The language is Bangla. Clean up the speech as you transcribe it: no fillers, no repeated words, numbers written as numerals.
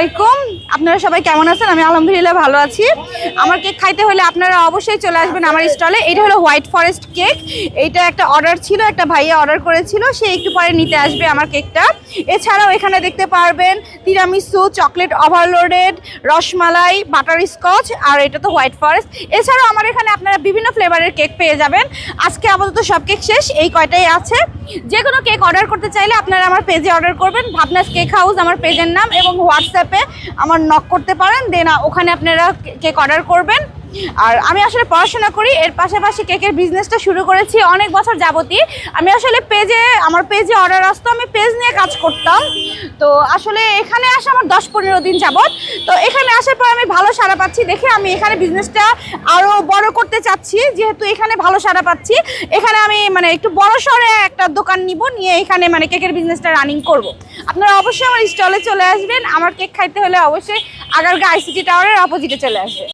আলাইকুম। আপনারা সবাই কেমন আছেন? আমি আলহামদুলিল্লাহ ভালো আছি। আমার কেক খাইতে হলে আপনারা অবশ্যই চলে আসবেন আমার স্টলে। এটা হলো হোয়াইট ফরেস্ট কেক। এইটা একটা অর্ডার ছিল, একটা ভাইয়া অর্ডার করেছিল, সে একটু পরে নিতে আসবে আমার কেকটা। এছাড়াও এখানে দেখতে পারবেন tiramisu, chocolate overloaded, rasmalai, butterscotch, আর এটা তো হোয়াইট ফরেস্ট। এছাড়াও আমার এখানে আপনারা বিভিন্ন ফ্লেভারের কেক পেয়ে যাবেন। আজকে আপাতত সব কেক শেষ, এই কয়টাই আছে। যে কোনো কেক অর্ডার করতে চাইলে আপনারা আমার পেজে অর্ডার করবেন, ভাবনাস কেক হাউস আমার পেজের নাম, এবং হোয়াটসঅ্যাপে আমার নক করতে পারেন, দেন ওখানে আপনারা কেক অর্ডার করবেন। আর আমি আসলে পড়াশোনা করি, এর পাশাপাশি কেকের বিজনেসটা শুরু করেছি অনেক বছর যাবতই। আমি আসলে আমার পেজে অর্ডার আসতো, আমি পেজ নিয়ে কাজ করতাম। তো আসলে এখানে আসে আমার 10-15 দিন যাবত। তো এখানে আসার পর আমি ভালো সাড়া পাচ্ছি দেখে আমি এখানে বিজনেসটা আরও বড় করতে চাচ্ছি। যেহেতু এখানে ভালো সাড়া পাচ্ছি, এখানে আমি একটু বড় সড়ে একটা দোকান নিয়ে এখানে কেকের বিজনেসটা রানিং করব। আপনারা অবশ্যই আমার স্টলে চলে আসবেন। আমার কেক খাইতে হলে অবশ্যই আগারগাঁও আইসিটি টাওয়ারের অপোজিটে চলে আসবে।